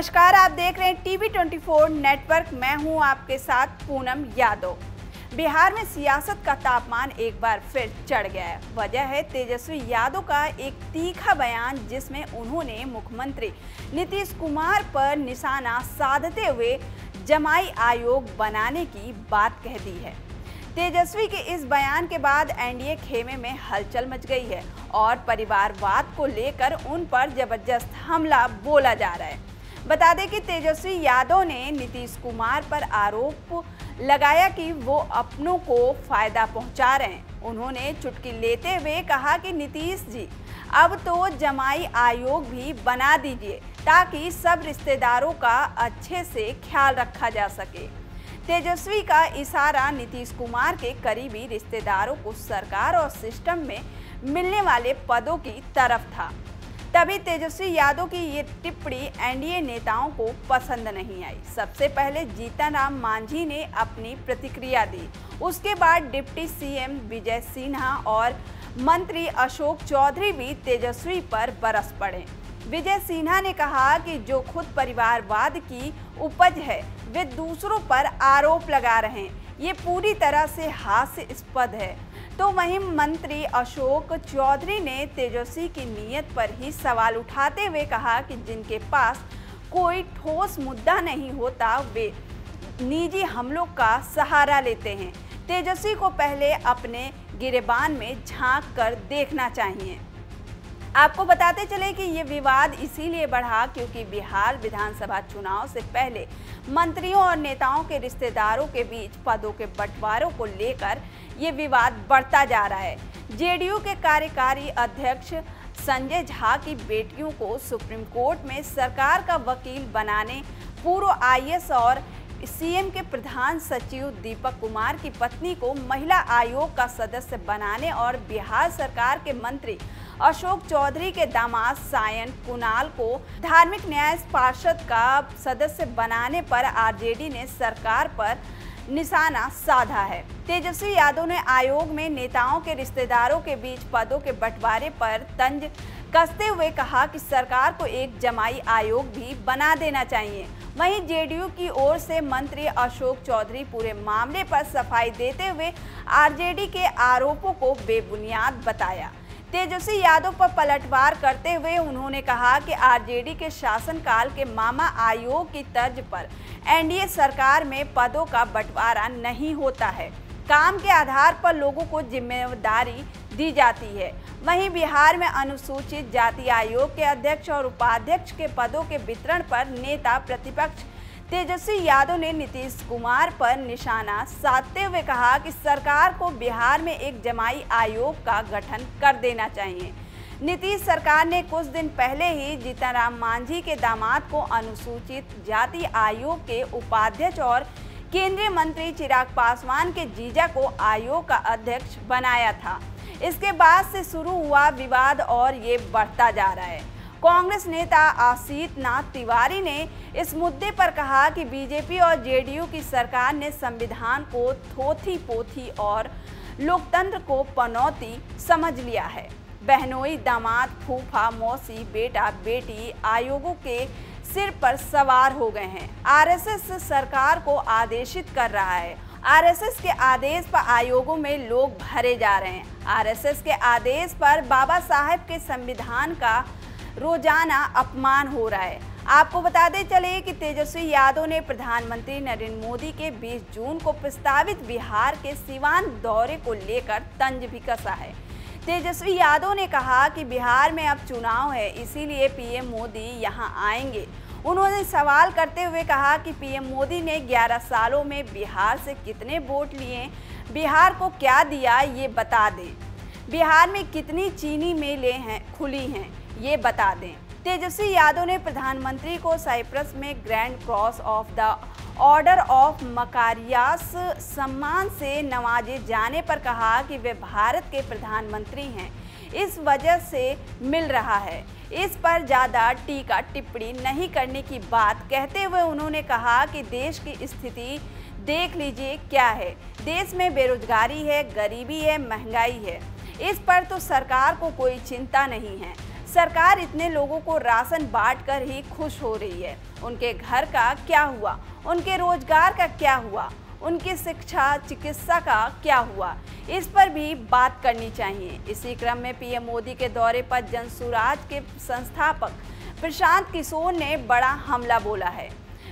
नमस्कार, आप देख रहे हैं टीवी 24 नेटवर्क। मैं हूं आपके साथ पूनम यादव। बिहार में सियासत का तापमान एक बार फिर चढ़ गया है। वजह है तेजस्वी यादव का एक तीखा बयान, जिसमें उन्होंने मुख्यमंत्री नीतीश कुमार पर निशाना साधते हुए जमाई आयोग बनाने की बात कह दी है। तेजस्वी के इस बयान के बाद एनडीए खेमे में हलचल मच गई है और परिवारवाद को लेकर उन पर जबरदस्त हमला बोला जा रहा है। बता दें कि तेजस्वी यादव ने नीतीश कुमार पर आरोप लगाया कि वो अपनों को फायदा पहुंचा रहे हैं। उन्होंने चुटकी लेते हुए कहा कि नीतीश जी, अब तो जमाई आयोग भी बना दीजिए ताकि सब रिश्तेदारों का अच्छे से ख्याल रखा जा सके। तेजस्वी का इशारा नीतीश कुमार के करीबी रिश्तेदारों को सरकार और सिस्टम में मिलने वाले पदों की तरफ था। तभी तेजस्वी यादव की ये टिप्पणी एनडीए नेताओं को पसंद नहीं आई। सबसे पहले जीतन राम मांझी ने अपनी प्रतिक्रिया दी। उसके बाद डिप्टी सीएम विजय सिन्हा और मंत्री अशोक चौधरी भी तेजस्वी पर बरस पड़े। विजय सिन्हा ने कहा कि जो खुद परिवारवाद की उपज है, वे दूसरों पर आरोप लगा रहे हैं। ये पूरी तरह से हास्यास्पद है। तो वहीं मंत्री अशोक चौधरी ने तेजस्वी की नीयत पर ही सवाल उठाते हुए कहा कि जिनके पास कोई ठोस मुद्दा नहीं होता, वे निजी हमलों का सहारा लेते हैं। तेजस्वी को पहले अपने गिरेबान में झांक कर देखना चाहिए। आपको बताते चले कि ये विवाद इसीलिए बढ़ा क्योंकि बिहार विधानसभा चुनाव से पहले मंत्रियों और नेताओं के रिश्तेदारों के बीच पदों के बंटवारों को लेकर ये विवाद बढ़ता जा रहा है। जेडीयू के कार्यकारी अध्यक्ष संजय झा की बेटियों को सुप्रीम कोर्ट में सरकार का वकील बनाने, पूर्व आईएएस और सीएम के प्रधान सचिव दीपक कुमार की पत्नी को महिला आयोग का सदस्य बनाने और बिहार सरकार के मंत्री अशोक चौधरी के दामाद सायन कुणाल को धार्मिक न्याय पार्षद का सदस्य बनाने पर आरजेडी ने सरकार पर निशाना साधा है। तेजस्वी यादव ने आयोग में नेताओं के रिश्तेदारों के बीच पदों के बंटवारे पर तंज कसते हुए कहा कि सरकार को एक जमाई आयोग भी बना देना चाहिए। वहीं जेडीयू की ओर से मंत्री अशोक चौधरी पूरे मामले पर सफाई देते हुए आरजेडी के आरोपों को बेबुनियाद बताया। तेजस्वी यादव पर पलटवार करते हुए उन्होंने कहा कि आरजेडी के शासनकाल के मामा आयोग की तर्ज पर एनडीए सरकार में पदों का बंटवारा नहीं होता है। काम के आधार पर लोगों को जिम्मेदारी दी जाती है। वहीं बिहार में अनुसूचित जाति आयोग के अध्यक्ष और उपाध्यक्ष के पदों के वितरण पर नेता प्रतिपक्ष तेजस्वी यादव ने नीतीश कुमार पर निशाना साधते हुए कहा कि सरकार को बिहार में एक जमाई आयोग का गठन कर देना चाहिए। नीतीश सरकार ने कुछ दिन पहले ही जीतन राम मांझी के दामाद को अनुसूचित जाति आयोग के उपाध्यक्ष और केंद्रीय मंत्री चिराग पासवान के जीजा को आयोग का अध्यक्ष बनाया था। इसके बाद से शुरू हुआ विवाद और ये बढ़ता जा रहा है। कांग्रेस नेता आशीष नाथ तिवारी ने इस मुद्दे पर कहा कि बीजेपी और जेडीयू की सरकार ने संविधान को थोथी पोथी और लोकतंत्र को पनौती समझ लिया है। बहनोई, दामाद, फूफा, मौसी, बेटा, बेटी आयोगों के सिर पर सवार हो गए हैं। आरएसएस सरकार को आदेशित कर रहा है। आरएसएस के आदेश पर आयोगों में लोग भरे जा रहे हैं। आरएसएस के आदेश पर बाबा साहेब के संविधान का रोजाना अपमान हो रहा है। आपको बताते चले कि तेजस्वी यादव ने प्रधानमंत्री नरेंद्र मोदी के 20 जून को प्रस्तावित बिहार के सिवान दौरे को लेकर तंज भी कसा है। तेजस्वी यादव ने कहा कि बिहार में अब चुनाव है, इसीलिए पीएम मोदी यहां आएंगे। उन्होंने सवाल करते हुए कहा कि पीएम मोदी ने 11 सालों में बिहार से कितने वोट लिए, बिहार को क्या दिया, ये बता दें। बिहार में कितनी चीनी मिलें खुली हैं, ये बता दें। तेजस्वी यादव ने प्रधानमंत्री को साइप्रस में grand cross of the order of Makarios सम्मान से नवाजे जाने पर कहा कि वे भारत के प्रधानमंत्री हैं, इस वजह से मिल रहा है। इस पर ज़्यादा टीका टिप्पणी नहीं करने की बात कहते हुए उन्होंने कहा कि देश की स्थिति देख लीजिए क्या है। देश में बेरोजगारी है, गरीबी है, महंगाई है। इस पर तो सरकार को कोई चिंता नहीं है। सरकार इतने लोगों को राशन बांटकर ही खुश हो रही है। उनके घर का क्या हुआ, उनके रोजगार का क्या हुआ, उनकी शिक्षा चिकित्सा का क्या हुआ, इस पर भी बात करनी चाहिए। इसी क्रम में पीएम मोदी के दौरे पर जनसुराज के संस्थापक प्रशांत किशोर ने बड़ा हमला बोला है।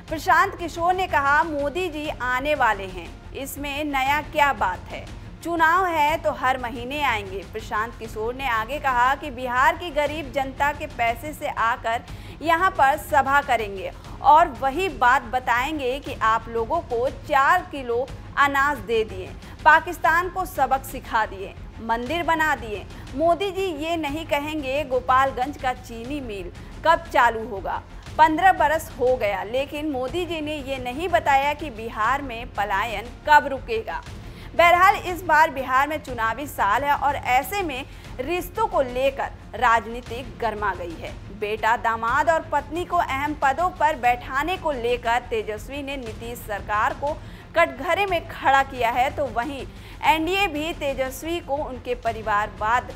प्रशांत किशोर ने कहा, मोदी जी आने वाले हैं, इसमें नया क्या बात है, चुनाव है तो हर महीने आएंगे। प्रशांत किशोर ने आगे कहा कि बिहार की गरीब जनता के पैसे से आकर यहां पर सभा करेंगे और वही बात बताएंगे कि आप लोगों को 4 किलो अनाज दे दिए, पाकिस्तान को सबक सिखा दिए, मंदिर बना दिए। मोदी जी ये नहीं कहेंगे गोपालगंज का चीनी मिल कब चालू होगा, 15 बरस हो गया, लेकिन मोदी जी ने ये नहीं बताया कि बिहार में पलायन कब रुकेगा। बहरहाल इस बार बिहार में चुनावी साल है और ऐसे में रिश्तों को लेकर राजनीति गर्मा गई है। बेटा, दामाद और पत्नी को अहम पदों पर बैठाने को लेकर तेजस्वी ने नीतीश सरकार को कटघरे में खड़ा किया है, तो वहीं एनडीए भी तेजस्वी को उनके परिवारवाद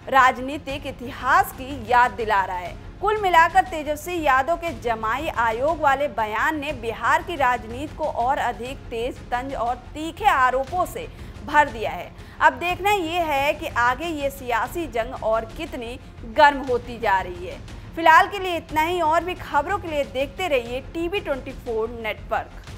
राजनीतिक इतिहास की याद दिला रहा है। कुल मिलाकर तेजस्वी यादव के जमाई आयोग वाले बयान ने बिहार की राजनीति को और अधिक तेज तंज और तीखे आरोपों से भर दिया है। अब देखना ये है कि आगे ये सियासी जंग और कितनी गर्म होती जा रही है। फिलहाल के लिए इतना ही, और भी खबरों के लिए देखते रहिए टीवी 24 नेटवर्क।